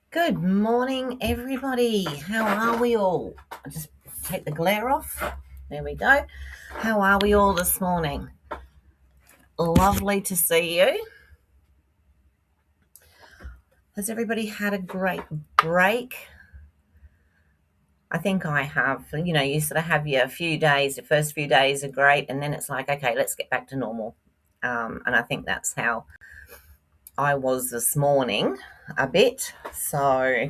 Good morning, everybody. How are we all? I'll just take the glare off. There we go. How are we all this morning? Lovely to see you. Has everybody had a great break? I think I have. You sort of have your few days, the first few days are great, and then it's like, okay, let's get back to normal. And I think that's how I was this morning a bit. So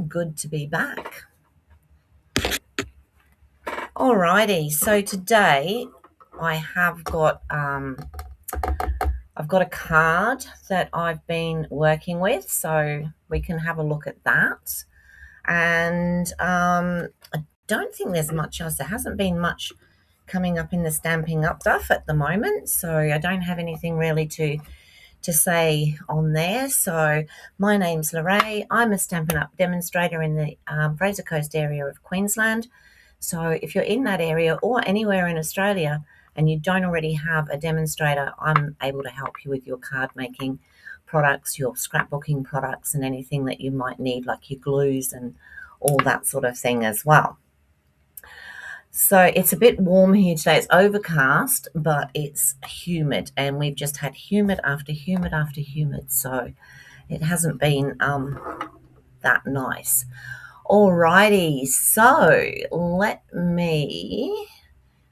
good to be back. Alrighty, so today I have got I've got a card that I've been working with, so we can have a look at that. And I don't think there's much else. There hasn't been much coming up in the Stampin' Up stuff at the moment, so I don't have anything really to say on there. So my name's Lorraine. I'm a Stampin' Up demonstrator in the Fraser Coast area of Queensland. So if you're in that area or anywhere in Australia and you don't already have a demonstrator, I'm able to help you with your card making products, your scrapbooking products, and anything that you might need, like your glues and all that sort of thing as well. So it's a bit warm here today. It's overcast, but it's humid, and we've just had humid after humid after humid. So it hasn't been that nice. Alrighty, so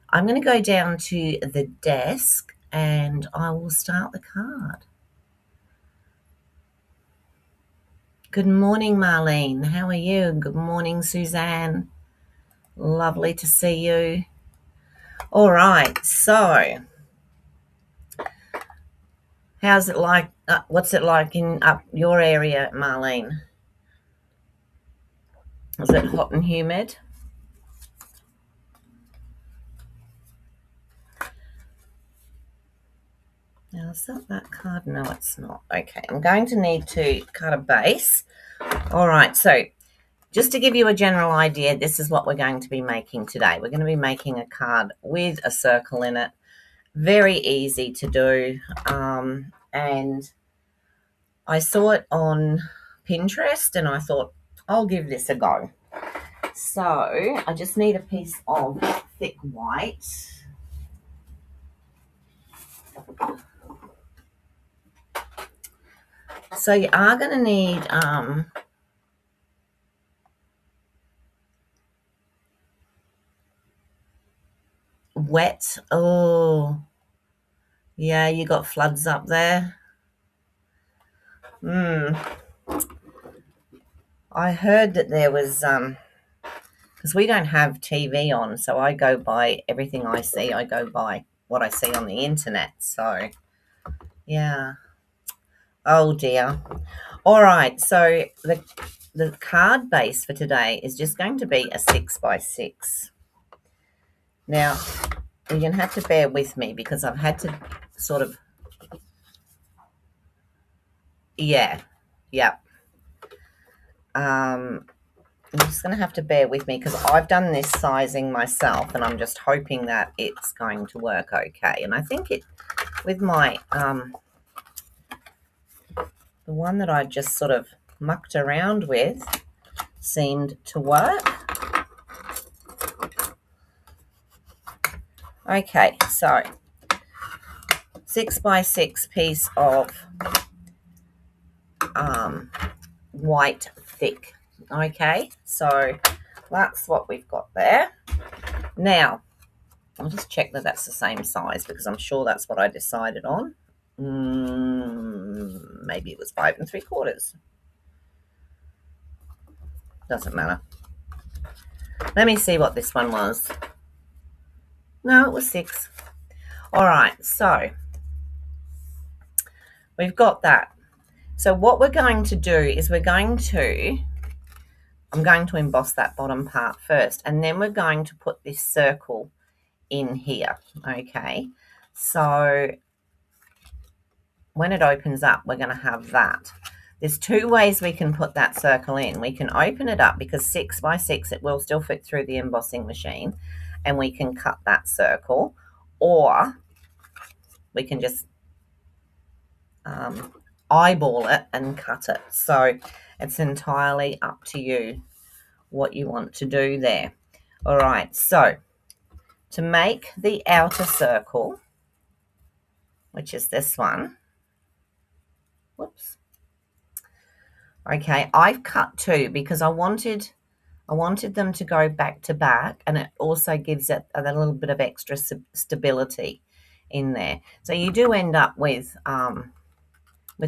I'm going to go down to the desk and I will start the card. Good morning, Marlene. How are you? Good morning, Suzanne. Lovely to see you. All right, so how's it like? What's it like in up your area, Marlene? Is it hot and humid? Now, is that card? No, it's not. Okay, I'm going to need to cut a base. All right, so just to give you a general idea, this is what we're going to be making today. We're going to be making a card with a circle in it. Very easy to do. And I saw it on Pinterest and I thought, I'll give this a go. So I just need a piece of thick white. So you are going to need wet. Oh, yeah, you got floods up there. I heard that there was because we don't have TV on, so I go by everything I see. I go by what I see on the internet. So, yeah. Oh dear. All right. So the card base for today is just going to be a 6x6. Now, you're going to have to bear with me because I've had to sort of, yeah. You're just going to have to bear with me because I've done this sizing myself and I'm just hoping that it's going to work okay. And I think it, with my, the one that I just sort of mucked around with seemed to work. Okay, so 6x6 piece of white thick. Okay, so that's what we've got there. Now, I'll just check that that's the same size because I'm sure that's what I decided on. Maybe it was 5 3/4. Doesn't matter. Let me see what this one was. No, it was 6. All right, so we've got that. So what we're going to do is I'm going to emboss that bottom part first, and then we're going to put this circle in here. Okay, so when it opens up, we're going to have that. There's 2 ways we can put that circle in. We can open it up because 6x6, it will still fit through the embossing machine, and we can cut that circle, or we can just eyeball it and cut it. So it's entirely up to you what you want to do there. All right, so to make the outer circle, which is this one, whoops. Okay, I've cut two because I wanted them to go back to back, and it also gives it a little bit of extra stability in there. So you do end up with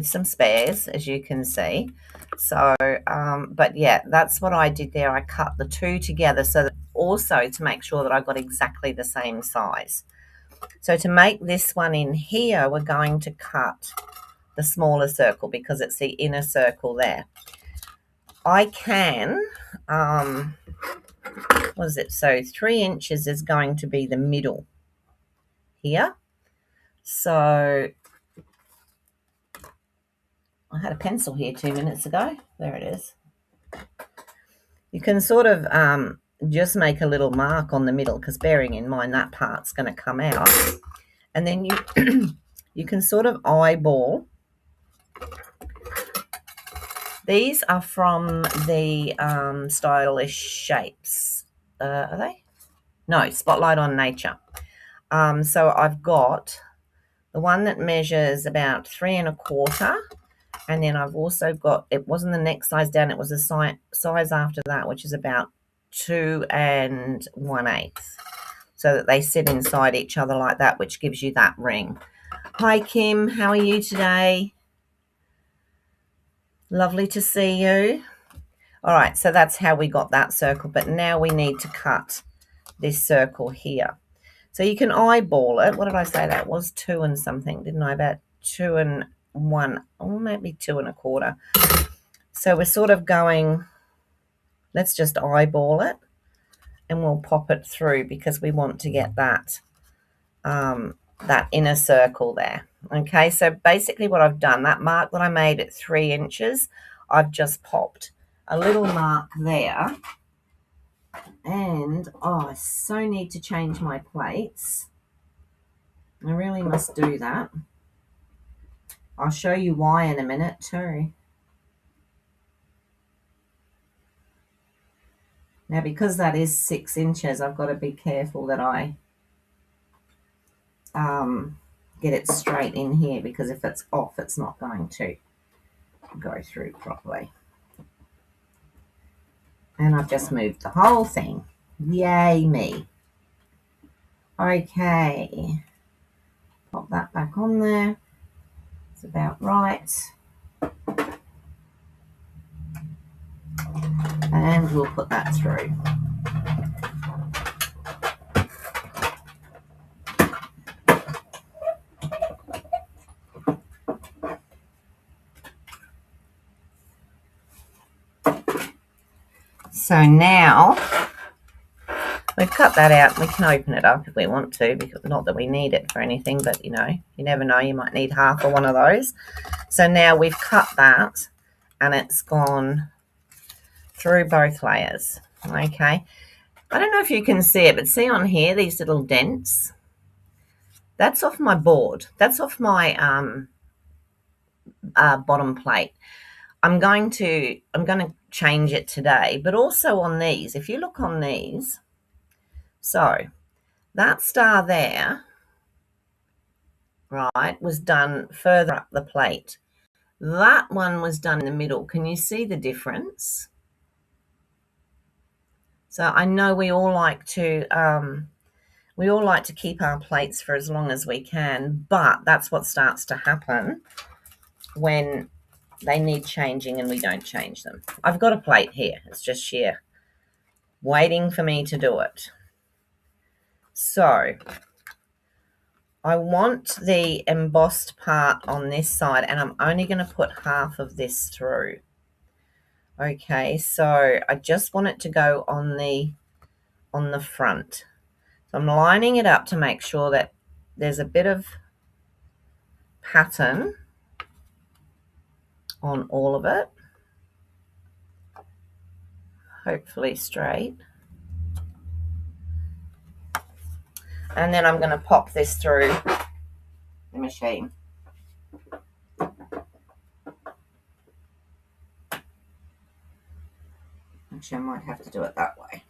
some spares, as you can see. So, but yeah, that's what I did there. I cut the two together so that also to make sure that I got exactly the same size. So to make this one in here, we're going to cut the smaller circle because it's the inner circle there. I can, what is it? So 3 inches is going to be the middle here. So I had a pencil here 2 minutes ago. There it is. You can sort of just make a little mark on the middle because bearing in mind that part's going to come out. And then you, you can sort of eyeball. These are from the Stylish Shapes. Are they? No, Spotlight on Nature. So I've got the one that measures about 3 1/4, and then I've also got, it wasn't the next size down, it was a size after that, which is about 2 1/8, so that they sit inside each other like that, which gives you that ring. Hi Kim, how are you today? Lovely to see you. All right, so that's how we got that circle, but now we need to cut this circle here. So you can eyeball it. What did I say that was? 2 and something, didn't I? About 2 1, or maybe 2 1/4. So we're sort of going, let's just eyeball it and we'll pop it through because we want to get that that inner circle there. Okay, so basically what I've done, that mark that I made at 3 inches, I've just popped a little mark there. And I so need to change my plates. I really must do that. I'll show you why in a minute too. Now, because that is 6 inches, I've got to be careful that I get it straight in here, because if it's off, it's not going to go through properly. And I've just moved the whole thing. Yay me. Okay. Pop that back on there. It's about right. And we'll put that through. So now we've cut that out. We can open it up if we want to, because not that we need it for anything, but you know, you never know, you might need half of one of those. So now we've cut that and it's gone through both layers. Okay, I don't know if you can see it, but see on here these little dents? That's off my board. That's off my bottom plate. I'm going to change it today, but also on these, if you look on these, so that star there, right, was done further up the plate. That one was done in the middle. Can you see the difference? So I know we all like to keep our plates for as long as we can, but that's what starts to happen when they need changing and we don't change them. I've got a plate here. It's just here waiting for me to do it. So I want the embossed part on this side, and I'm only going to put half of this through. Okay, so I just want it to go on the front. So I'm lining it up to make sure that there's a bit of pattern on all of it. Hopefully straight. And then I'm going to pop this through the machine. Actually, I might have to do it that way.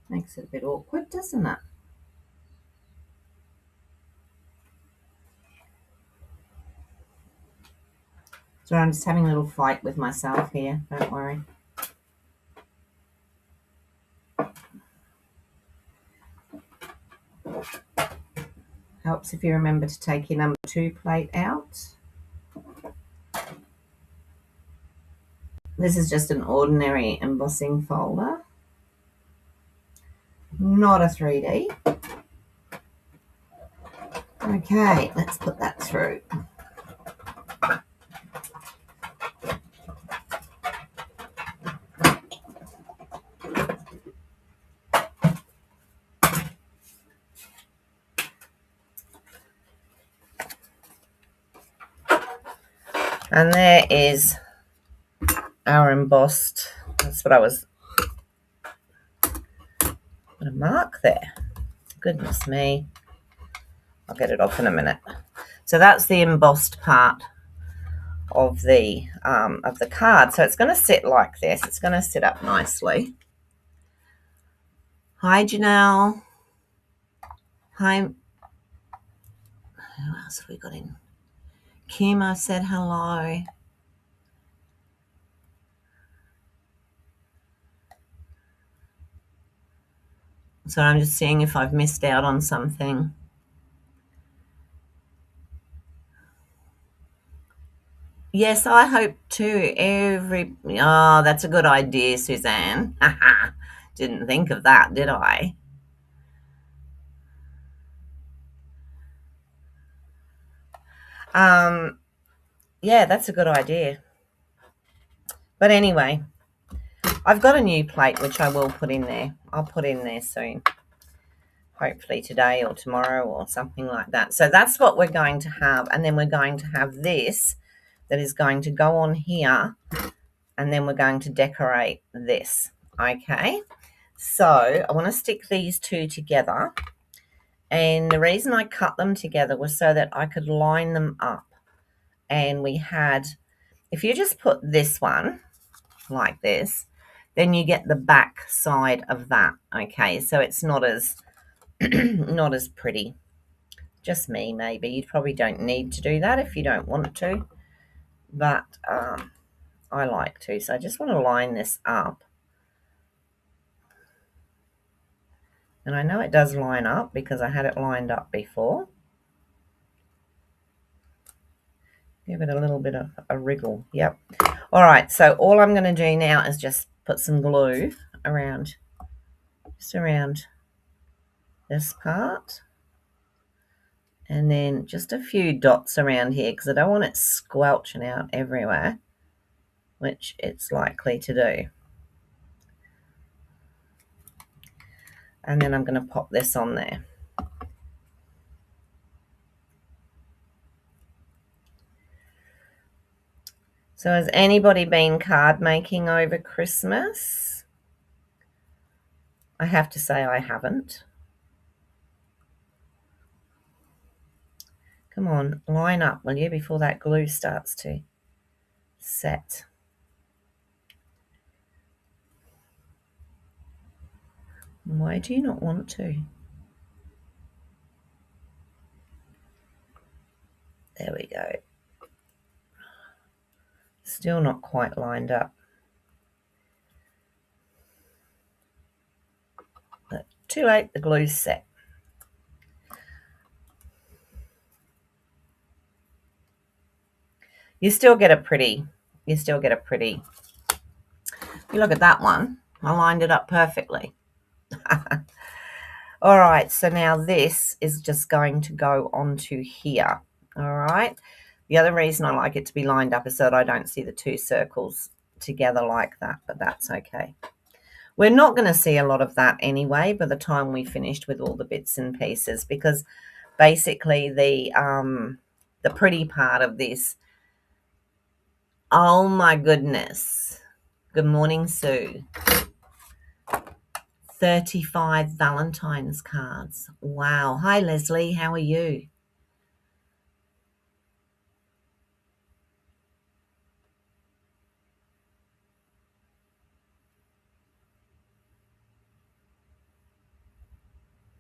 Makes it a bit awkward, doesn't it? So I'm just having a little fight with myself here, don't worry. Helps if you remember to take your number 2 plate out. This is just an ordinary embossing folder, not a 3D. Okay, let's put that through. And there is our embossed, that's what I was, put a mark there. Goodness me. I'll get it off in a minute. So that's the embossed part of the card. So it's going to sit like this. It's going to sit up nicely. Hi, Janelle. Hi. Who else have we got in? Kim, I said hello. So I'm just seeing if I've missed out on something. Yes, I hope too. Oh, that's a good idea, Suzanne. Didn't think of that, did I? Yeah, that's a good idea. But anyway, I've got a new plate which I will put in there. I'll put in there soon. Hopefully today or tomorrow or something like that. So that's what we're going to have. And then we're going to have this that is going to go on here. And then we're going to decorate this. Okay. So I want to stick these two together. And the reason I cut them together was so that I could line them up. And we had, if you just put this one like this, then you get the back side of that. Okay, so it's not as not as pretty. Just me, maybe. You probably don't need to do that if you don't want to, but I like to. So I just want to line this up. And I know it does line up because I had it lined up before. Give it a little bit of a wriggle. Yep. All right, so all I'm going to do now is just put some glue around, just around this part. And then just a few dots around here because I don't want it squelching out everywhere, which it's likely to do. And then I'm going to pop this on there. So has anybody been card making over Christmas? I have to say I haven't. Come on, line up, will you, before that glue starts to set. Why do you not want to? There we go. Still not quite lined up. But too late, the glue's set. You still get a pretty, you look at that one. I lined it up perfectly. All right, so now this is just going to go onto here. All right. The other reason I like it to be lined up is so that I don't see the two circles together like that, but that's okay. We're not going to see a lot of that anyway by the time we finished with all the bits and pieces, because basically the pretty part of this, oh my goodness. Good morning, Sue. 35 Valentine's cards. Wow. Hi, Leslie. How are you?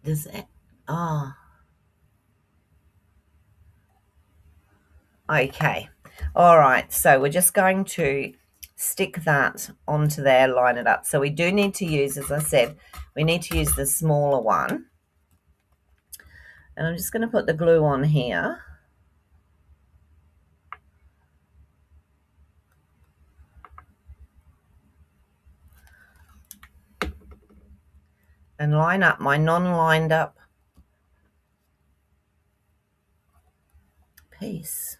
Does it? Oh, okay. All right. So we're just going to stick that onto there, line it up. So we do need to use, as I said, we need to use the smaller one. And I'm just going to put the glue on here. And line up my non-lined up piece.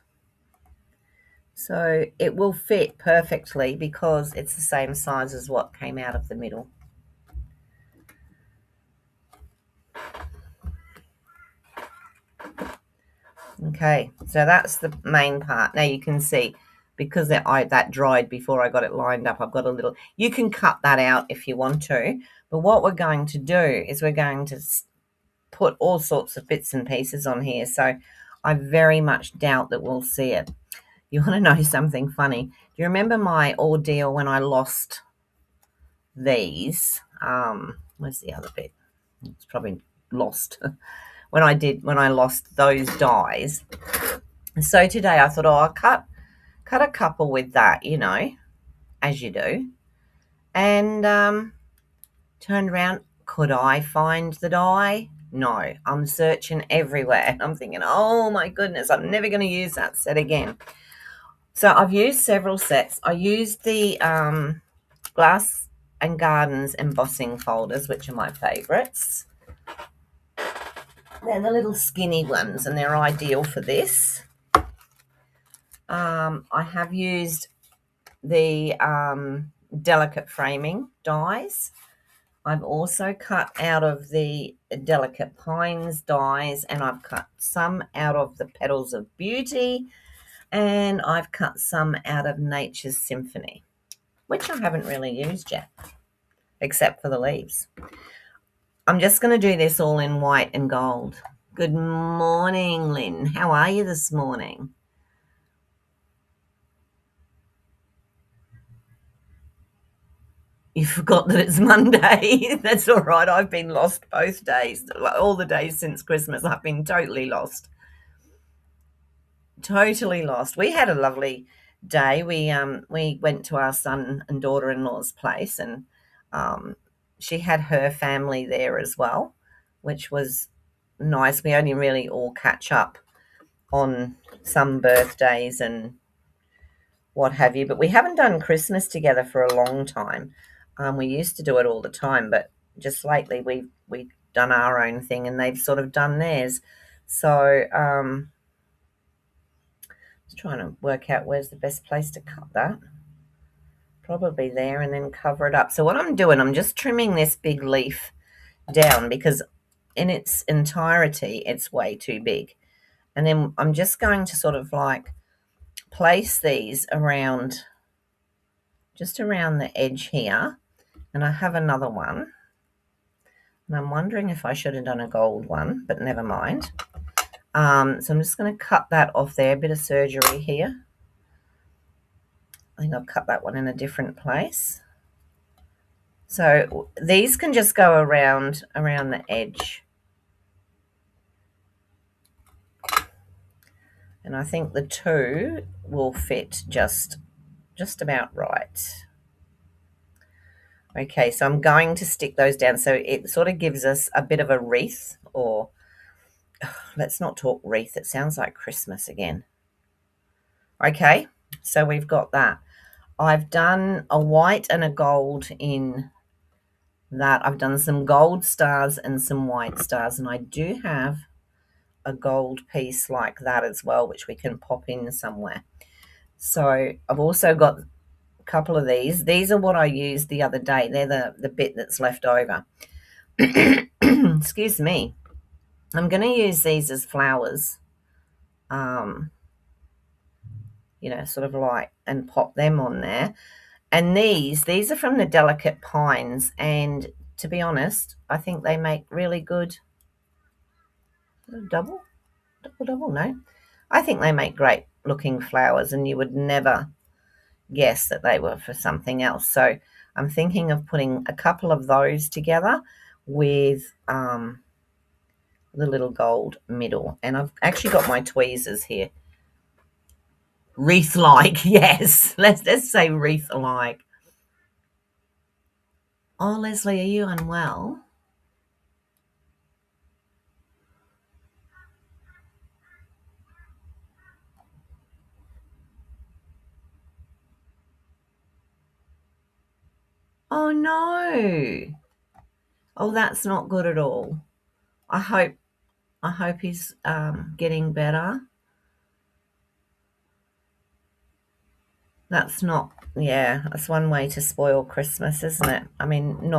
So it will fit perfectly because it's the same size as what came out of the middle. Okay, so that's the main part. Now you can see, because that dried before I got it lined up, I've got a little, you can cut that out if you want to, but what we're going to do is we're going to put all sorts of bits and pieces on here, so I very much doubt that we'll see it. You want to know something funny? Do you remember my ordeal when I lost these? Where's the other bit? It's probably lost. when I lost those dies. So today I thought, oh, I'll cut a couple with that, you know, as you do. And turned around, could I find the die? No, I'm searching everywhere. And I'm thinking, oh my goodness, I'm never going to use that set again. So I've used several sets. I used the Glass and Gardens embossing folders, which are my favourites. They're the little skinny ones, and they're ideal for this. I have used the delicate framing dies. I've also cut out of the Delicate Pines dies, and I've cut some out of the Petals of Beauty, and I've cut some out of Nature's Symphony, which I haven't really used yet, except for the leaves. I'm just going to do this all in white and gold. Good morning, Lynn. How are you this morning? You forgot that it's Monday. That's all right. I've been lost both days. All the days since Christmas, I've been totally lost. Totally lost. We had a lovely day. We went to our son and daughter-in-law's place, and she had her family there as well, which was nice. We only really all catch up on some birthdays and what have you, but we haven't done Christmas together for a long time. We used to do it all the time, but just lately we've done our own thing, and they've sort of done theirs. So just trying to work out where's the best place to cut that. Probably there, and then cover it up. So what I'm doing, I'm just trimming this big leaf down because in its entirety it's way too big. And then I'm just going to sort of like place these around, just around the edge here. And I have another one, and I'm wondering if I should have done a gold one, but never mind. So I'm just going to cut that off there, a bit of surgery here. I think I've cut that one in a different place. So these can just go around the edge. And I think the two will fit just about right. Okay, so I'm going to stick those down. So it sort of gives us a bit of a wreath, or let's not talk wreath. It sounds like Christmas again. Okay, so we've got that. I've done a white and a gold in that. I've done some gold stars and some white stars, and I do have a gold piece like that as well, which we can pop in somewhere. So I've also got a couple of these. These are what I used the other day. They're the bit that's left over. Excuse me. I'm going to use these as flowers, you know, sort of like, and pop them on there. And these are from the Delicate Pines, and to be honest, I think they make really good double, no. I think they make great looking flowers, and you would never guess that they were for something else. So I'm thinking of putting a couple of those together with the little gold middle. And I've actually got my tweezers here. Wreath-like, yes. Let's say wreath-like. Oh, Leslie, are you unwell? Oh no. Oh, that's not good at all. I hope he's getting better. That's not, yeah, that's one way to spoil Christmas, isn't it? I mean,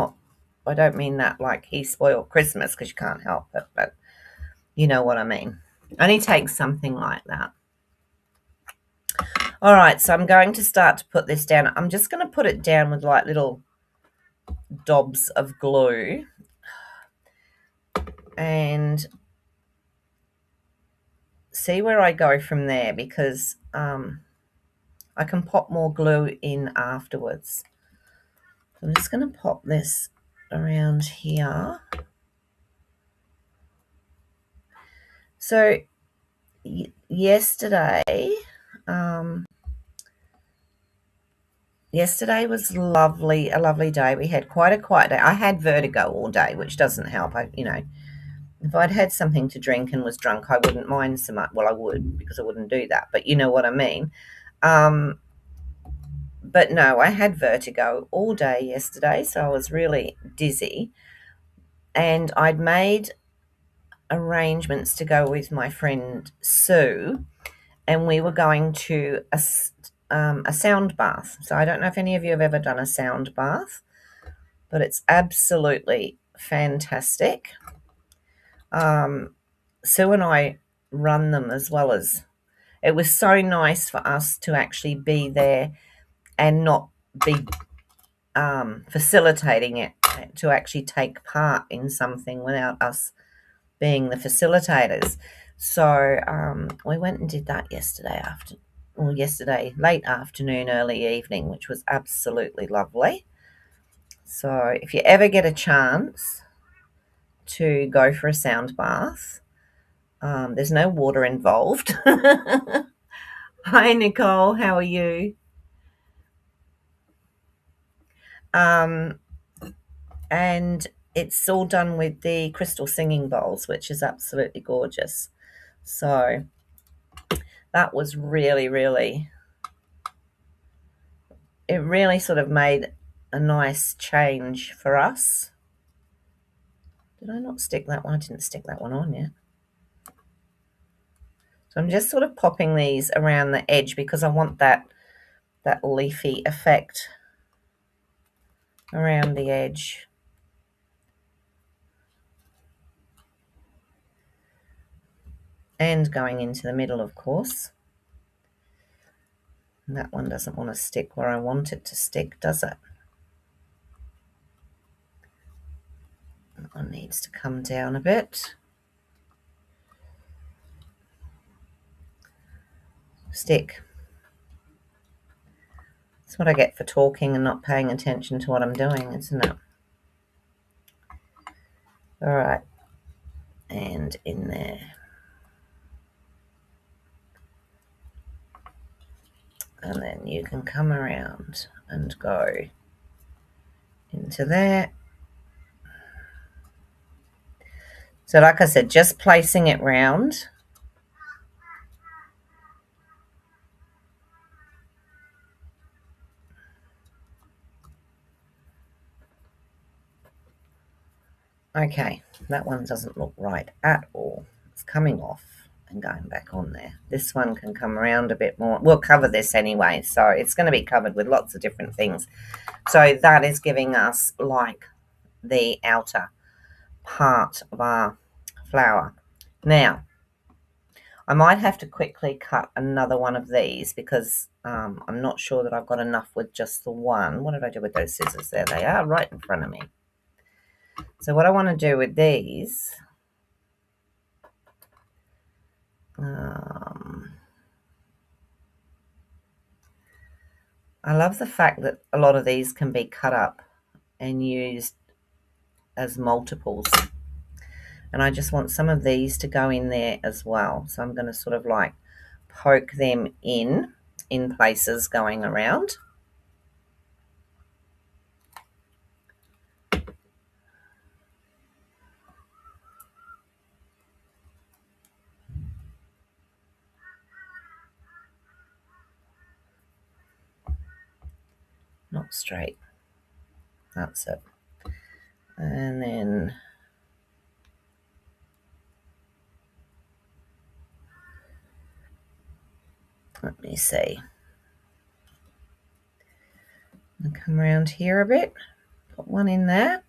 I don't mean that like he spoiled Christmas because you can't help it, but you know what I mean. Only takes something like that. All right, so I'm going to start to put this down. I'm just going to put it down with like little dobs of glue and see where I go from there, because I can pop more glue in afterwards. So I'm just going to pop this around here. So yesterday was a lovely day. We had quite a quiet day. I had vertigo all day, which doesn't help. If I'd had something to drink and was drunk, I wouldn't mind so much. Well, I would, because I wouldn't do that, but you know what I mean. But no, I had vertigo all day yesterday, so I was really dizzy. And I'd made arrangements to go with my friend Sue, and we were going to a sound bath. So I don't know if any of you have ever done a sound bath, but it's absolutely fantastic. Sue and I run them as well. As it was so nice for us to actually be there and not be facilitating it, to actually take part in something without us being the facilitators. So we went and did that yesterday late afternoon, early evening, which was absolutely lovely. So if you ever get a chance to go for a sound bath, there's no water involved. Hi, Nicole. How are you? And it's all done with the crystal singing bowls, which is absolutely gorgeous. So that was really, it really sort of made a nice change for us. Did I not stick that one? I didn't stick that one on yet. So I'm just sort of popping these around the edge because I want that leafy effect around the edge. And going into the middle, of course. And that one doesn't want to stick where I want it to stick, does it? That one needs to come down a bit. Stick. That's what I get for talking and not paying attention to what I'm doing, isn't it? All right. And in there. And then you can come around and go into there. So like I said, just placing it round. Okay, that one doesn't look right at all. It's coming off and going back on there. This one can come around a bit more. We'll cover this anyway, so it's going to be covered with lots of different things. So that is giving us like the outer part of our flower. Now, I might have to quickly cut another one of these because I'm not sure that I've got enough with just the one. What did I do with those scissors? There they are, right in front of me. So what I want to do with these, I love the fact that a lot of these can be cut up and used as multiples. and I just want some of these to go in there as well. So I'm going to sort of like poke them in places going around. Not straight. That's it. And then let me see. I'll come around here a bit. Put one in there.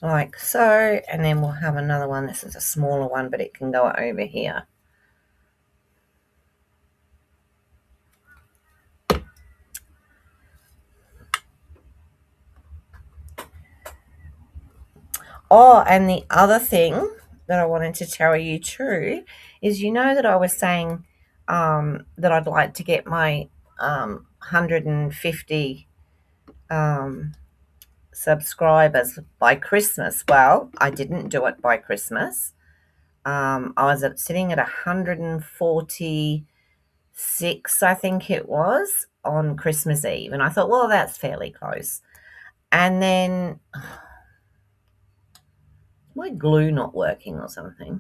Like so, and then we'll have another one. This is a smaller one, but it can go over here. Oh, and the other thing that I wanted to tell you too is, you know, that I was saying that I'd like to get my 150 subscribers by Christmas. Well, I didn't do it by Christmas. I was sitting at 146, I think it was, on Christmas Eve, and I thought, well, that's fairly close. And then my glue not working or something.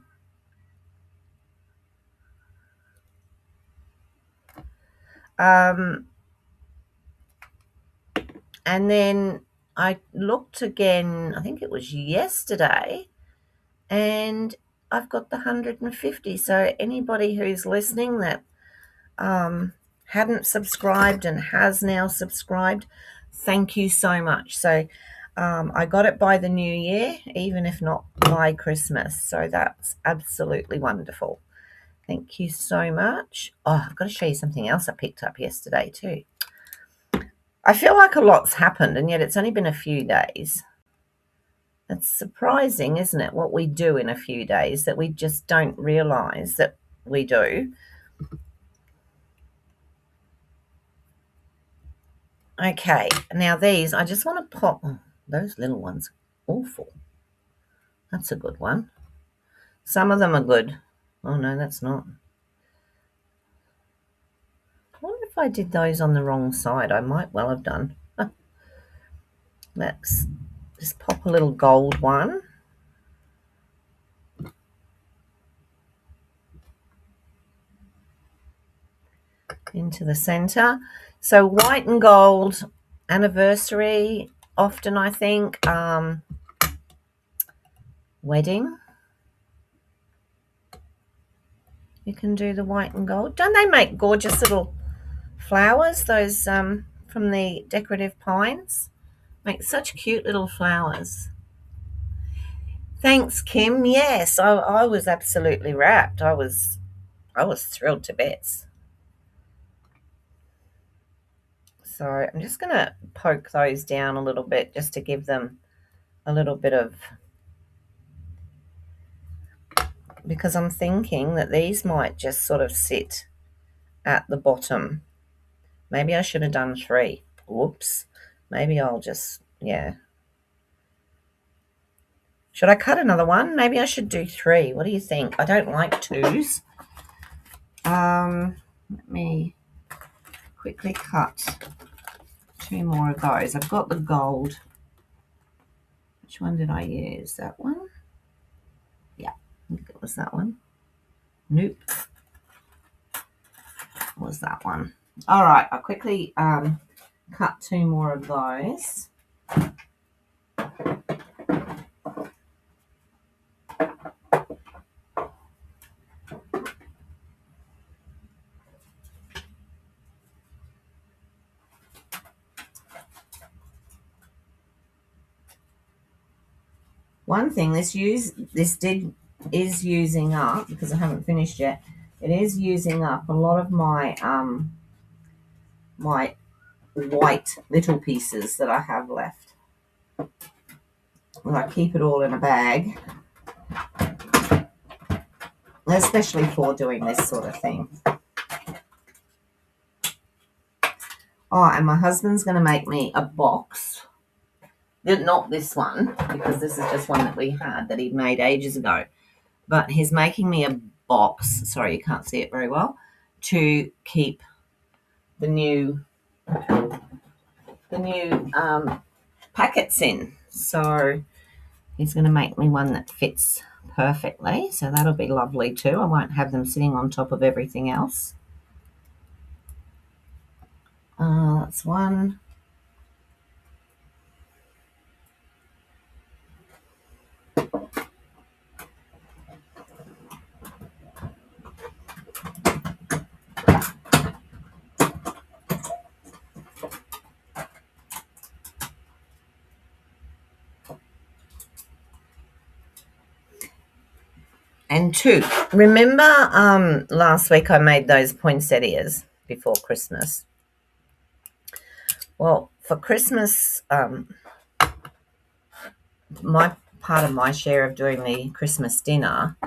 And then I looked again, I think it was yesterday, and I've got the 150. So anybody who's listening that hadn't subscribed and has now subscribed, thank you so much. So I got it by the new year, even if not by Christmas. So that's absolutely wonderful. Thank you so much. Oh, I've got to show you something else I picked up yesterday too. I feel like a lot's happened, and yet it's only been a few days. It's surprising, isn't it, what we do in a few days that we just don't realise that we do. Okay, now these, I just want to pop, those little ones, awful. That's a good one. Some of them are good. Oh, no, that's not. I wonder if I did those on the wrong side. I might well have done. Let's just pop a little gold one. Into the center. So white and gold anniversary, often I think, wedding. You can do the white and gold. Don't they make gorgeous little flowers, those from the decorative pines? Make such cute little flowers. Thanks, Kim. Yes, I was absolutely wrapped. I was thrilled to bits. So I'm just going to poke those down a little bit just to give them a little bit of, because I'm thinking that these might just sort of sit at the bottom. Maybe I should have done 3. Whoops. Maybe I'll just, yeah. Should I cut another one? Maybe I should do 3. What do you think? I don't like 2s. Let me quickly cut 2 more of those. I've got the gold. Which one did I use? That one? Yeah, I think it was that one. Nope. It was that one. All right, I'll quickly cut 2 more of those. One thing is using up, because I haven't finished yet. It is using up a lot of my my white little pieces that I have left. Well, I keep it all in a bag. especially for doing this sort of thing. Oh, and my husband's going to make me a box. Not this one, because this is just one that we had that he'd made ages ago. But he's making me a box. Sorry, you can't see it very well. To keep the new packets in. So he's going to make me one that fits perfectly. So that'll be lovely too. I won't have them sitting on top of everything else. That's one. And two. Remember last week I made those poinsettias before Christmas? Well, for Christmas, my part of my share of doing the Christmas dinner,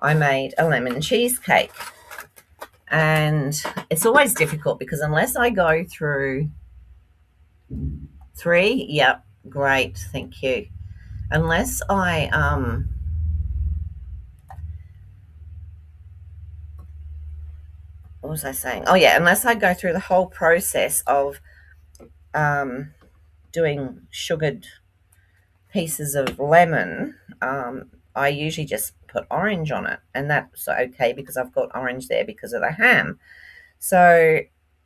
I made a lemon cheesecake. And it's always difficult because unless I go through 3, yep, great, thank you. Unless I what was I saying? Oh yeah, unless I go through the whole process of doing sugared pieces of lemon, I usually just put orange on it, and that's okay because I've got orange there because of the ham. So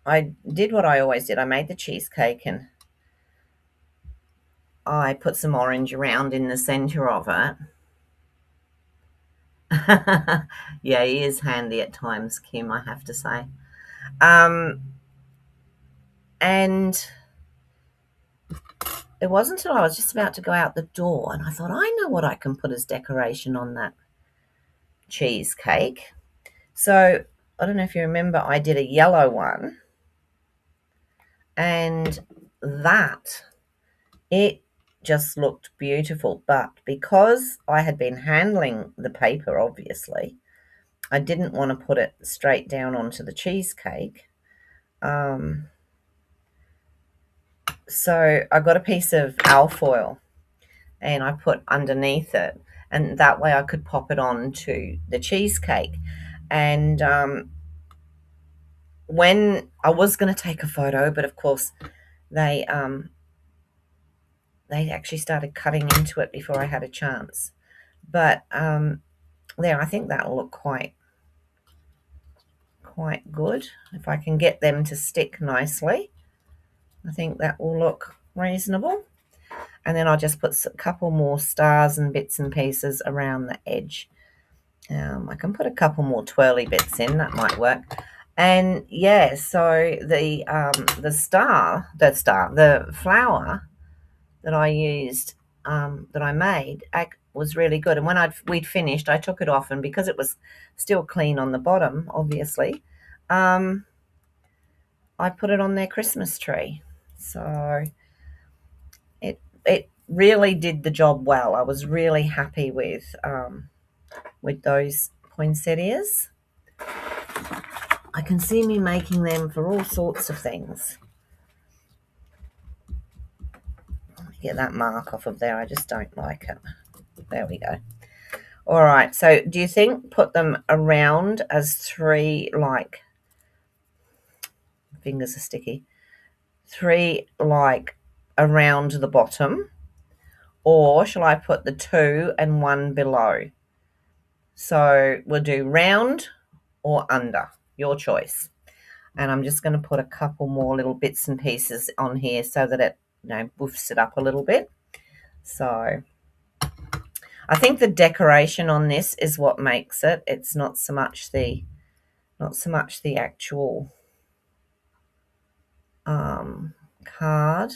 I did what I always did. I made the cheesecake and I put some orange around in the center of it. Yeah, he is handy at times, Kim, I have to say. And it wasn't until I was just about to go out the door and I thought, I know what I can put as decoration on that cheesecake. So I don't know if you remember, I did a yellow one, and it just looked beautiful. But because I had been handling the paper, obviously, I didn't want to put it straight down onto the cheesecake. So I got a piece of alfoil and I put underneath it, and that way I could pop it onto the cheesecake. And when I was going to take a photo, but of course they actually started cutting into it before I had a chance. But there, I think that'll look quite good. If I can get them to stick nicely, I think that will look reasonable. And then I'll just put a couple more stars and bits and pieces around the edge. I can put a couple more twirly bits in, that might work. And yeah, so the flower that I used, that I made, was really good. And when we'd finished, I took it off, and because it was still clean on the bottom, obviously, I put it on their Christmas tree. So it really did the job well. I was really happy with those poinsettias. I can see me making them for all sorts of things. Let me get that mark off of there. I just don't like it. There we go. All right. So do you think put them around as 3, like, fingers are sticky, 3 like around the bottom, or shall I put the 2 and 1 below? So we'll do round or under, your choice. And I'm just going to put a couple more little bits and pieces on here so that it, boofs it up a little bit. So I think the decoration on this is what makes it. It's not so much the actual card.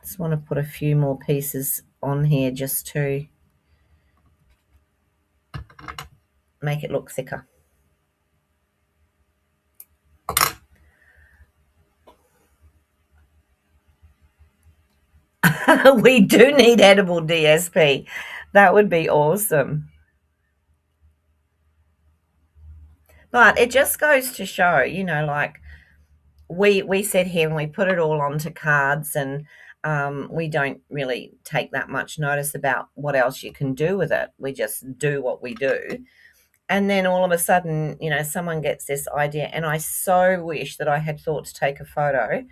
Just want to put a few more pieces on here just to make it look thicker. We do need edible DSP. That would be awesome. But it just goes to show, like we sit here and we put it all onto cards, and we don't really take that much notice about what else you can do with it. We just do what we do. And then all of a sudden, someone gets this idea, and I so wish that I had thought to take a photo.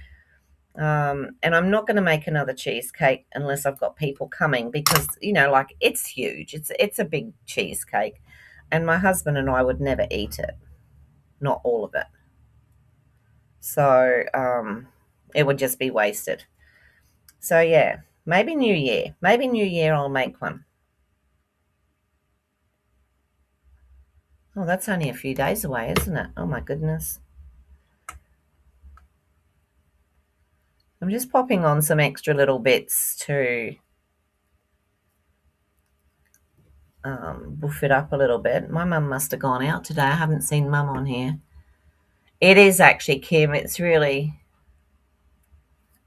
And I'm not going to make another cheesecake unless I've got people coming, because like, it's huge. It's a big cheesecake, and my husband and I would never eat it, not all of it. So it would just be wasted. So yeah, maybe New Year. Maybe New Year I'll make one. Oh, that's only a few days away, isn't it? Oh my goodness. I'm just popping on some extra little bits to buff it up a little bit. My mum must have gone out today. I haven't seen mum on here. It is actually, Kim. It's really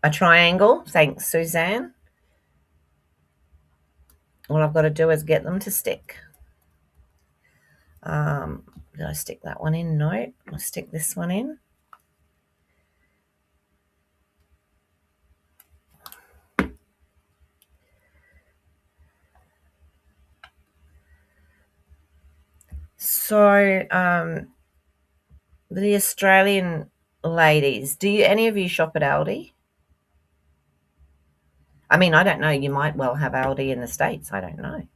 a triangle. Thanks, Suzanne. All I've got to do is get them to stick. Did I stick that one in? No. I'll stick this one in. So, the Australian ladies, any of you shop at Aldi? I mean, I don't know. You might well have Aldi in the States. I don't know.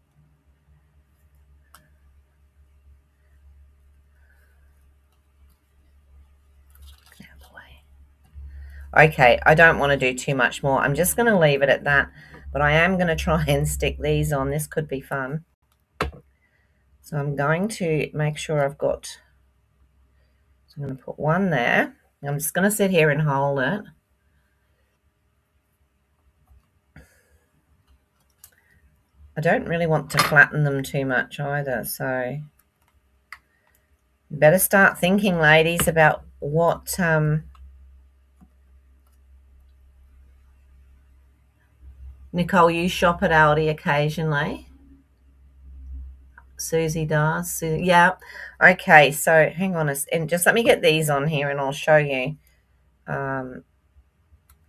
Okay, I don't want to do too much more. I'm just going to leave it at that. But I am going to try and stick these on. This could be fun. So I'm going to make sure I've got... So I'm going to put one there. I'm just going to sit here and hold it. I don't really want to flatten them too much either, so you better start thinking, ladies, about what Nicole, you shop at Aldi occasionally. Susie does. Yeah. Okay, so hang on and just let me get these on here and I'll show you.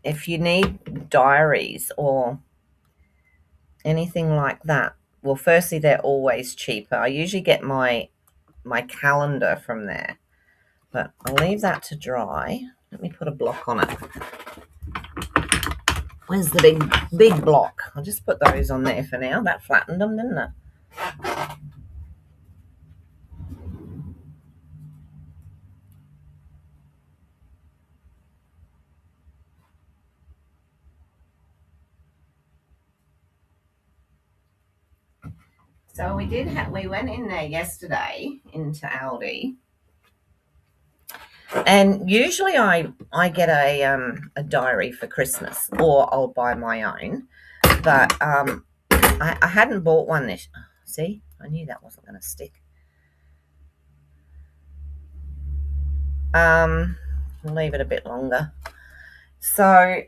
If you need diaries or anything like that, well, firstly, they're always cheaper. I usually get my calendar from there, but I'll leave that to dry. Let me put a block on it. Where's the big block? I'll just put those on there for now. That flattened them, didn't it? So we went in there yesterday into Aldi, and usually I get a diary for Christmas, or I'll buy my own. But I hadn't bought one this. See, I knew that wasn't going to stick. We'll leave it a bit longer. So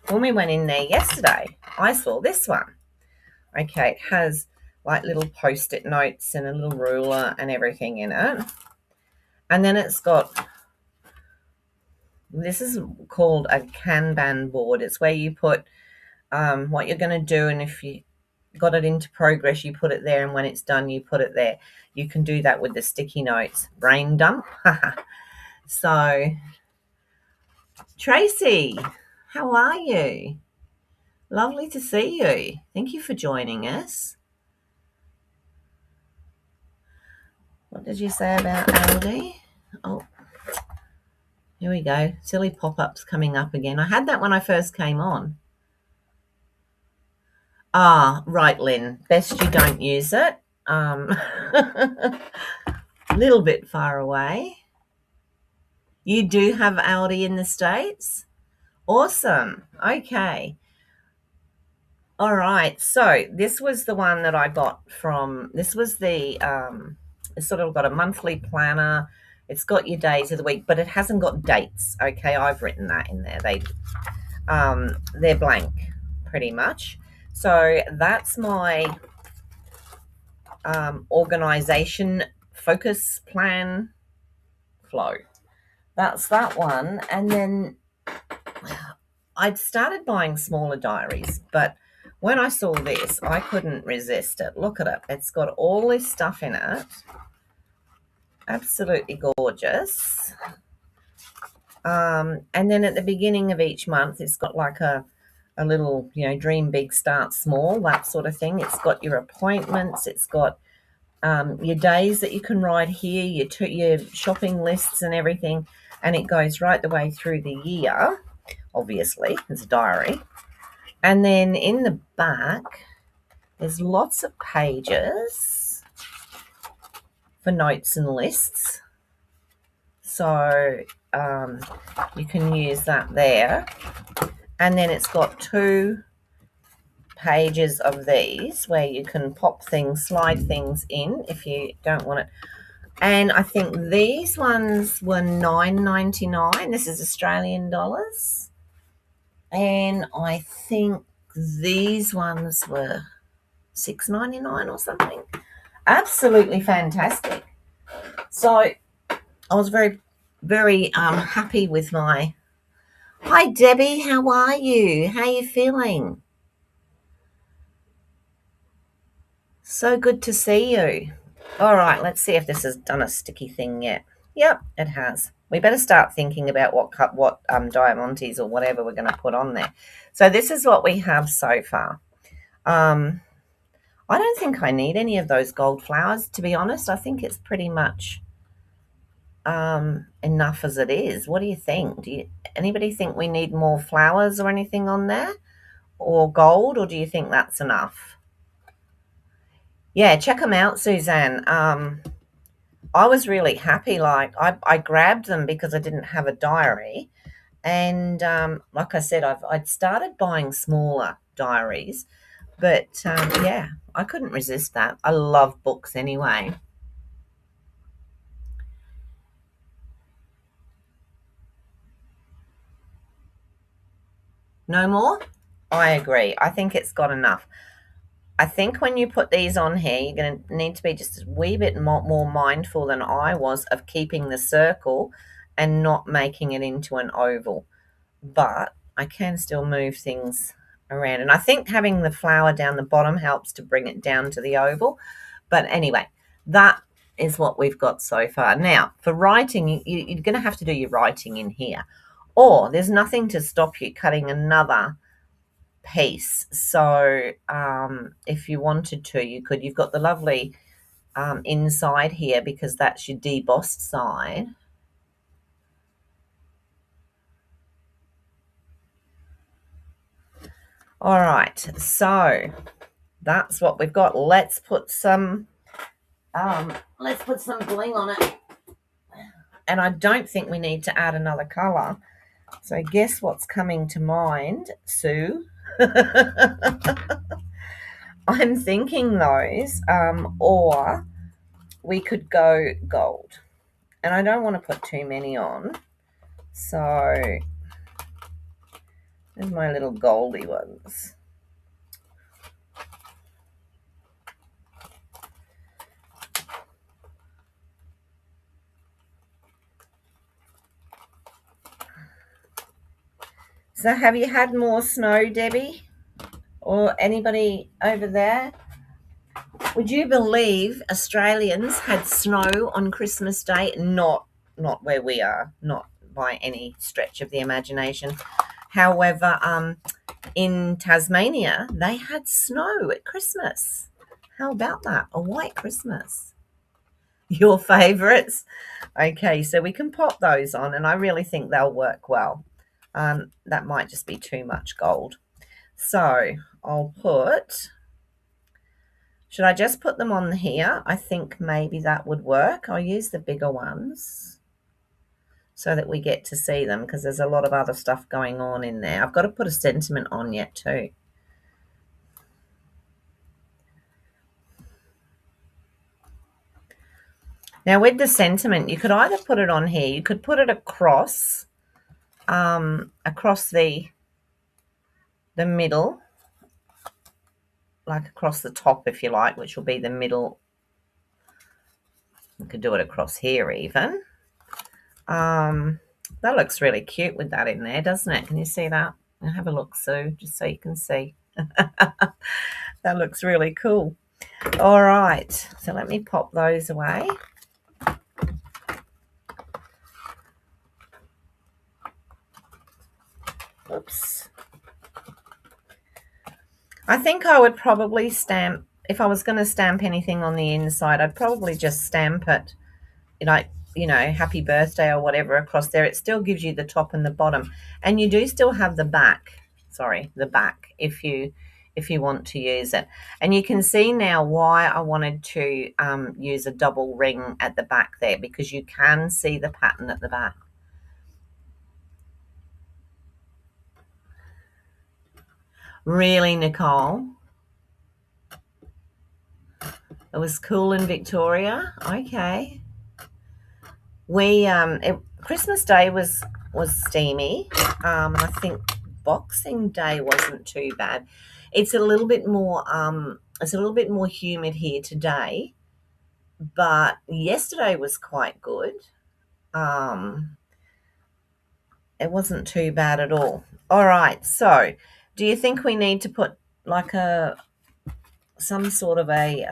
when we went in there yesterday, I saw this one. Okay, it has like little post-it notes and a little ruler and everything in it. And then it's got, this is called a Kanban board. It's where you put what you're going to do, and if you got it into progress, you put it there, and when it's done, you put it there. You can do that with the sticky notes. Brain dump. So, Tracy, how are you? Lovely to see you. Thank you for joining us. What did you say about Aldi? Oh, here we go. Silly pop-ups coming up again. I had that when I first came on. Ah, right, Lynn. Best you don't use it. A little bit far away. You do have Aldi in the States? Awesome. Okay. All right. So this was the one that I got from, this was the, it's sort of got a monthly planner. It's got your days of the week, but it hasn't got dates. Okay. I've written that in there. They're blank pretty much. So that's my organization, focus, plan, flow. That's that one. And then I'd started buying smaller diaries, but when I saw this, I couldn't resist it. Look at it. It's got all this stuff in it. Absolutely gorgeous. And then at the beginning of each month, it's got like a little, dream big, start small, that sort of thing. It's got your appointments. It's got your days that you can write here, your shopping lists and everything. And it goes right the way through the year, obviously. It's a diary. And then in the back, there's lots of pages for notes and lists. So you can use that there. And then it's got 2 pages of these where you can pop things, slide things in if you don't want it. And I think these ones were $9.99. This is Australian dollars. And I think these ones were $6.99 or something. Absolutely fantastic. So I was very, very happy with my... Hi, Debbie. How are you? How are you feeling? So good to see you. All right, let's see if this has done a sticky thing yet. Yep, it has. We better start thinking about what diamantes or whatever we're going to put on there. So this is what we have so far. I don't think I need any of those gold flowers, to be honest. I think it's pretty much enough as it is. What do you think? Anybody think we need more flowers or anything on there, or gold, or do you think that's enough? Yeah, check them out, Suzanne. I was really happy. Like I grabbed them because I didn't have a diary, and like I said, I'd started buying smaller diaries, but yeah, I couldn't resist that. I love books anyway. No more? I agree. I think it's got enough. I think when you put these on here, you're going to need to be just a wee bit more mindful than I was of keeping the circle and not making it into an oval. But I can still move things around. And I think having the flower down the bottom helps to bring it down to the oval. But anyway, that is what we've got so far. Now, for writing, you're going to have to do your writing in here. Or there's nothing to stop you cutting another piece. So if you wanted to, you could. You've got the lovely inside here because that's your debossed side. All right, so that's what we've got. Let's put some bling on it. And I don't think we need to add another color. So guess what's coming to mind, Sue? I'm thinking those, or we could go gold. And I don't want to put too many on. So there's my little goldy ones. So have you had more snow, Debbie? Or anybody over there? Would you believe Australians had snow on Christmas Day? Not where we are, not by any stretch of the imagination. However, in Tasmania, they had snow at Christmas. How about that? A white Christmas. Your favourites? Okay, so we can pop those on, and I really think they'll work well. That might just be too much gold. So I'll put... Should I just put them on here? I think maybe that would work. I'll use the bigger ones so that we get to see them because there's a lot of other stuff going on in there. I've got to put a sentiment on yet too. Now with the sentiment, you could either put it on here, you could put it across the middle, like across the top if you like, which will be the middle I could do it across here even. That looks really cute with that in there, doesn't it? Can you see that? And have a look, Sue, just so you can see. That looks really cool. All right, so let me pop those away. Oops. I think I would probably stamp, if I was going to stamp anything on the inside, I'd probably just stamp it, like, you know, happy birthday or whatever across there. It still gives you the top and the bottom. And you do still have the back, the back, if you want to use it. And you can see now why I wanted to use a double ring at the back there, because you can see the pattern at the back. Really, Nicole? It was cool in Victoria. Okay. We Christmas Day was steamy. I think Boxing Day wasn't too bad. It's a little bit more humid here today, but yesterday was quite good. It wasn't too bad at all. All right. So, do you think we need to put like some sort of a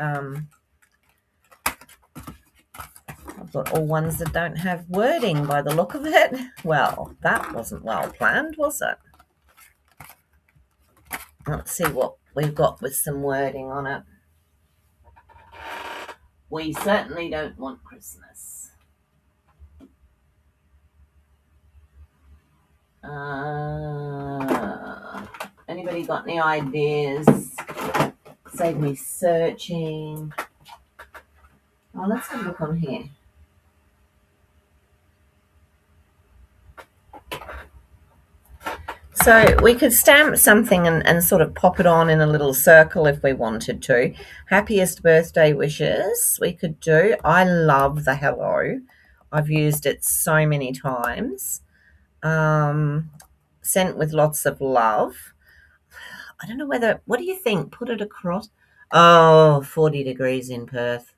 I've got all ones that don't have wording by the look of it. Well, that wasn't well planned, was it? Let's see what we've got with some wording on it. We certainly don't want Christmas. Anybody got any ideas? Save me searching. Oh, let's have a look on here. So we could stamp something and sort of pop it on in a little circle if we wanted to. Happiest birthday wishes we could do. I love the hello. I've used it so many times. Sent with lots of love. I don't know what do you think? Put it across. Oh, 40 degrees in Perth.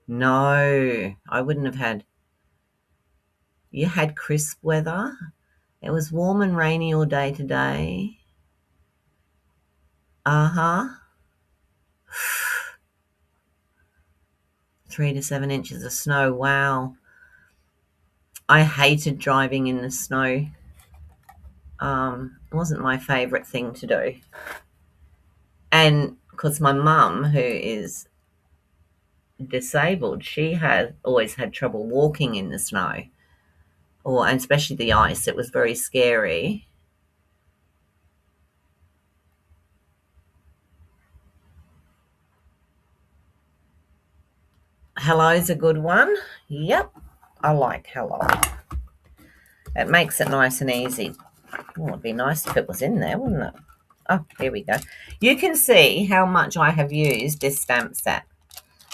No, I wouldn't have had. You had crisp weather. It was warm and rainy all day today. 3 to 7 inches of snow. Wow. I hated driving in the snow. It wasn't my favorite thing to do. And because my mum, who is disabled, she has always had trouble walking in the snow, and especially the ice. It was very scary. Hello's a good one. Yep, I like hello. It makes it nice and easy. Oh, it'd be nice if it was in there, wouldn't it? Oh, here we go. You can see how much I have used this stamp set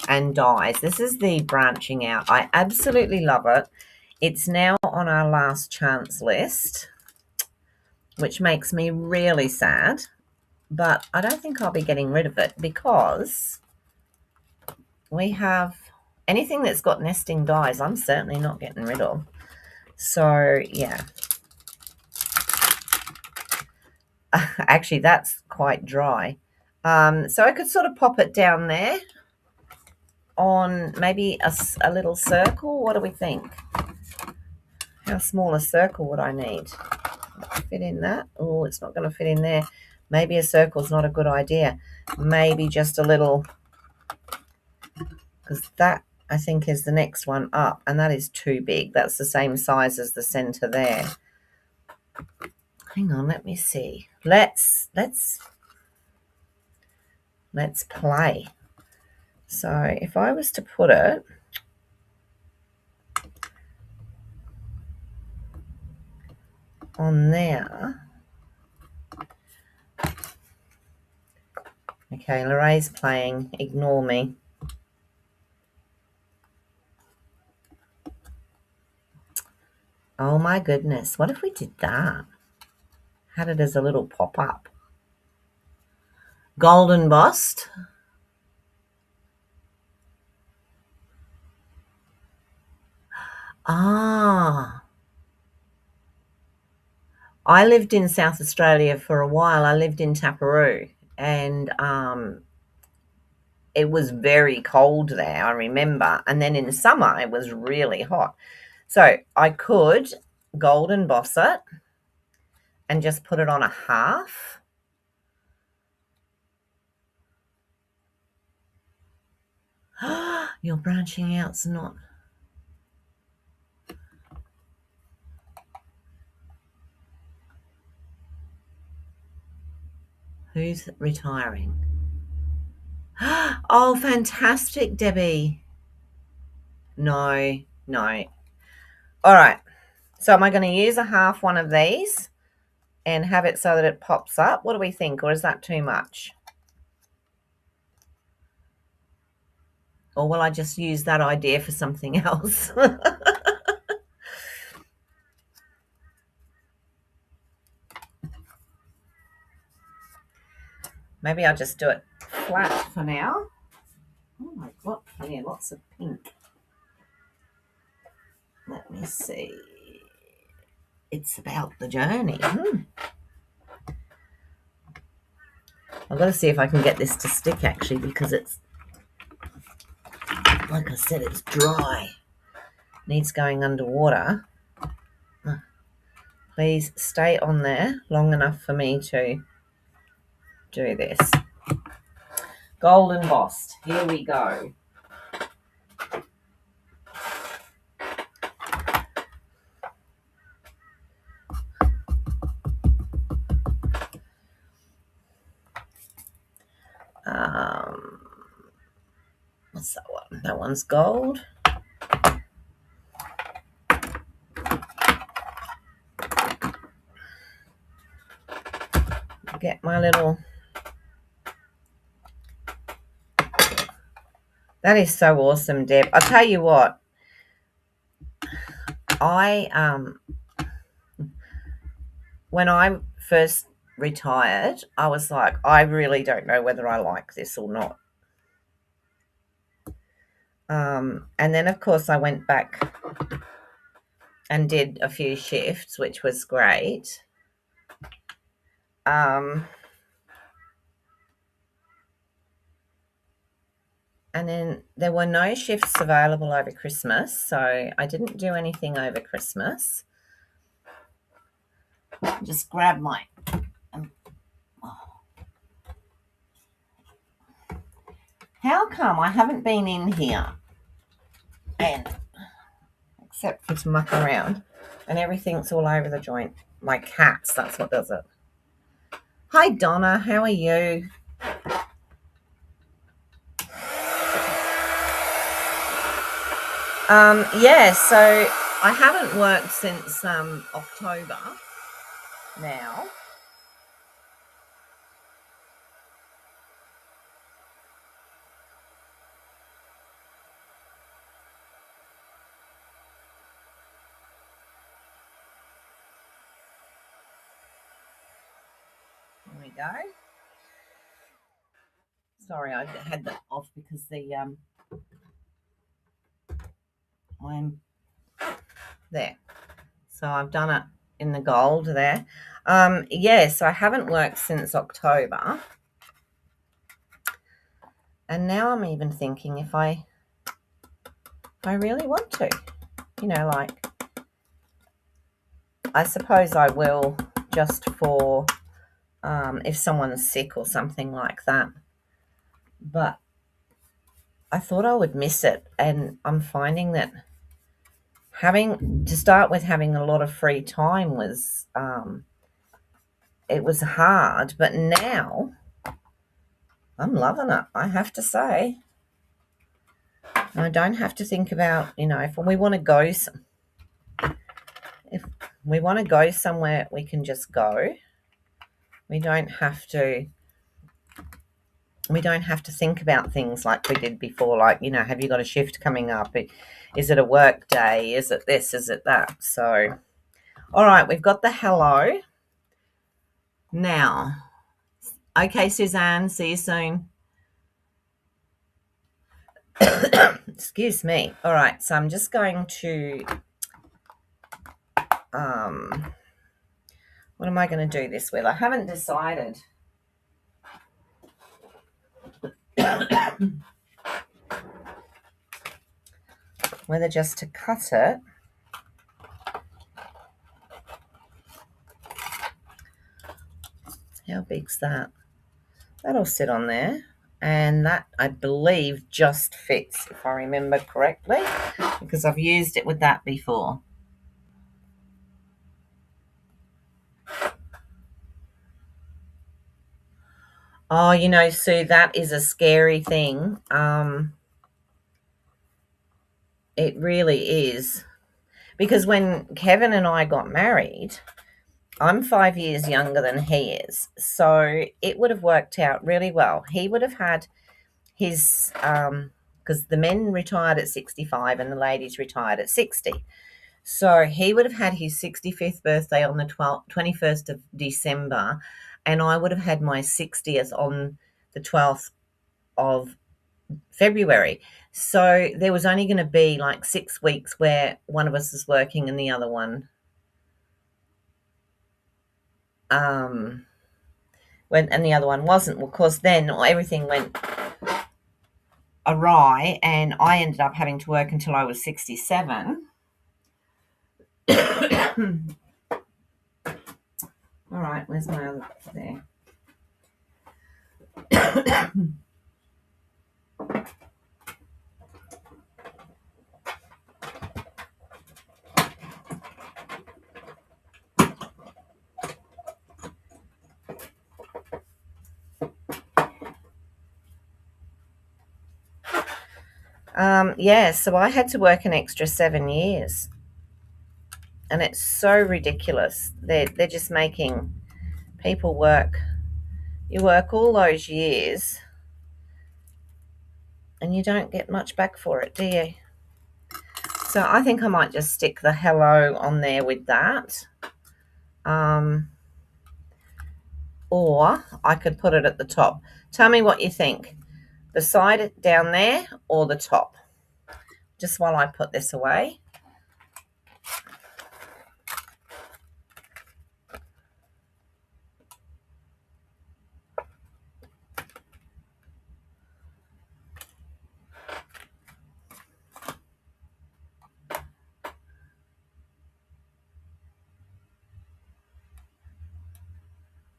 and dies. This is the branching out. I absolutely love it. It's now on our last chance list, which makes me really sad. But I don't think I'll be getting rid of it because we have anything that's got nesting dies, I'm certainly not getting rid of. So, yeah. Actually, that's quite dry. So I could sort of pop it down there on maybe a little circle. What do we think? How small a circle would I need? Fit in that? Oh, it's not going to fit in there. Maybe a circle's not a good idea. Maybe just a little, because that I think is the next one up, and that is too big. That's the same size as the center there. Hang on, let me see. Let's play. So if I was to put it on there. Okay, Lorraine's playing. Ignore me. Oh my goodness. What if we did that? Had it as a little pop-up. Golden embossed. Ah, I lived in South Australia for a while. I lived in Taparoo, and it was very cold there, I remember. And then in the summer, it was really hot. So I could golden boss it and just put it on a half. You're branching out's not. Who's retiring? Oh, fantastic, Debbie. No, no. All right. So am I going to use a half one of these and have it so that it pops up? What do we think? Or is that too much? Or will I just use that idea for something else? Maybe I'll just do it flat for now. Oh my God, yeah, lots of pink. Let me see. It's about the journey. I've got to see if I can get this to stick actually, because it's, like I said, it's dry. Needs going underwater. Please stay on there long enough for me to do this. Golden embossed. Here we go. What's that one? That one's gold. Get my little. That is so awesome, Deb. I'll tell you what. When I first retired, I was like, I really don't know whether I like this or not. And then, of course, I went back and did a few shifts, which was great. And then there were no shifts available over Christmas, so I didn't do anything over Christmas. Just grab my... How come I haven't been in here and except for to muck around and everything's all over the joint? My cats, that's what does it. Hi, Donna. How are you? Yeah, so I haven't worked since October now. There we go. Sorry, I had that off because the I'm there. So I've done it in the gold there. Yes, I haven't worked since October. And now I'm even thinking if I really want to, like, I suppose I will just for if someone's sick or something like that. But I thought I would miss it, and I'm finding that having a lot of free time was it was hard, but now I'm loving it, I have to say. I don't have to think about, if we want to go somewhere, we can just go. We don't have to think about things like we did before, like, have you got a shift coming up? Is it a work day? Is it this? Is it that? So, all right, we've got the hello. Now, okay, Suzanne, see you soon. Excuse me. All right, so I'm just going to what am I going to do this with? I haven't decided. Whether just to cut it. How big's that? That'll sit on there. And that, I believe, just fits, if I remember correctly, because I've used it with that before. Oh, you know, Sue, that is a scary thing. It really is. Because when Kevin and I got married, I'm 5 years younger than he is. So it would have worked out really well. He would have had his, because the men retired at 65 and the ladies retired at 60. So he would have had his 65th birthday on the 21st of December, and I would have had my 60th on the 12th of February. So there was only going to be like 6 weeks where one of us was working and the other one and the other one wasn't. Well, of course, then everything went awry, and I ended up having to work until I was 67. All right, where's my other there? Yeah, so I had to work an extra 7 years, and it's so ridiculous. They're just making people work. You work all those years, and you don't get much back for it, do you? So I think I might just stick the hello on there with that. Or I could put it at the top. Tell me what you think. The side down there or the top? Just while I put this away.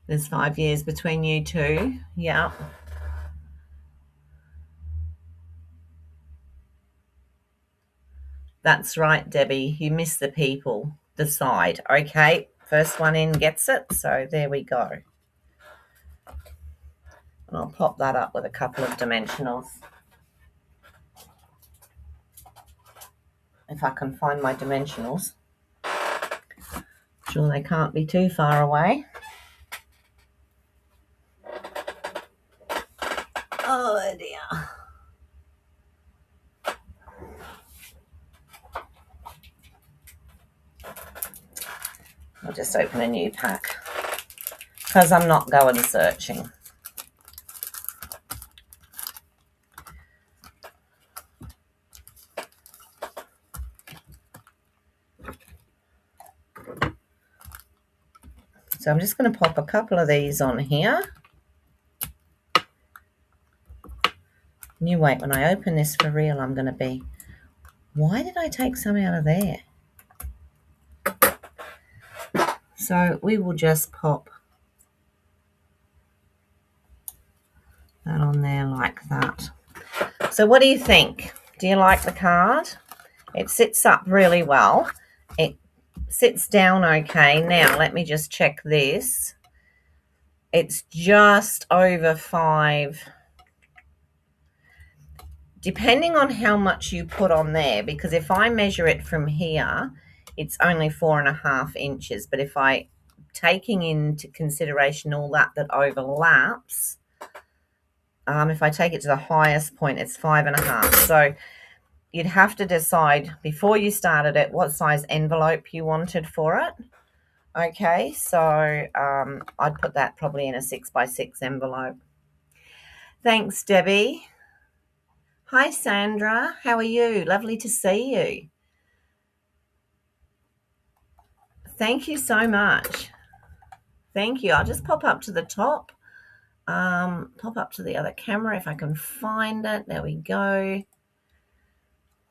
There's 5 years between you two. Yeah. That's right, Debbie. You miss the people. The side. Okay. First one in gets it. So there we go. And I'll pop that up with a couple of dimensionals. If I can find my dimensionals. Sure, they can't be too far away. Oh dear. I'll just open a new pack because I'm not going searching. So I'm just going to pop a couple of these on here. And you wait, when I open this for real, I'm going to be, why did I take some out of there? So we will just pop that on there like that. So what do you think? Do you like the card? It sits up really well. It sits down okay. Now let me just check this. It's just over 5. Depending on how much you put on there, because if I measure it from here, it's only 4.5 inches. But if I, taking into consideration all that overlaps, if I take it to the highest point, it's 5.5. So you'd have to decide before you started it what size envelope you wanted for it. Okay, so I'd put that probably in a 6x6 envelope. Thanks, Debbie. Hi, Sandra. How are you? Lovely to see you. Thank you so much. Thank you. I'll just pop up to the top. Pop up to the other camera if I can find it. There we go.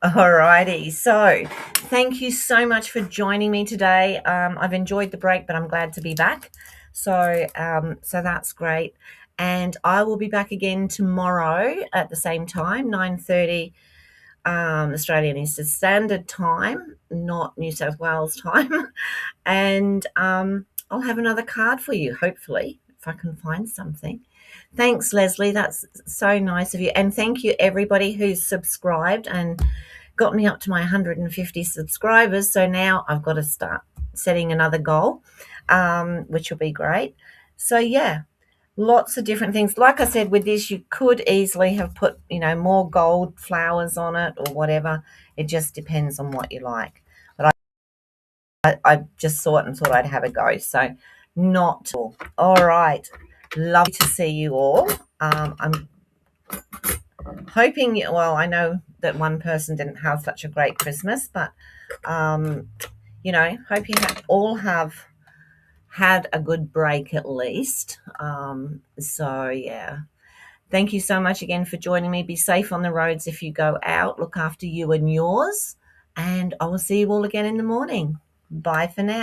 Alrighty. So thank you so much for joining me today. I've enjoyed the break, but I'm glad to be back. So that's great. And I will be back again tomorrow at the same time, 9:30 Australian Eastern Standard Time, not New South Wales time. And I'll have another card for you, hopefully, if I can find something. Thanks, Leslie. That's so nice of you. And thank you, everybody who's subscribed and got me up to my 150 subscribers. So now I've got to start setting another goal, which will be great. So, yeah, lots of different things. Like I said, with this, you could easily have put, more gold flowers on it or whatever. It just depends on what you like. But I just saw it and thought I'd have a go. So not all right. Love to see you all. I'm hoping, well, I know that one person didn't have such a great Christmas, but, hope you all have had a good break at least. So, yeah. Thank you so much again for joining me. Be safe on the roads if you go out. Look after you and yours. And I will see you all again in the morning. Bye for now.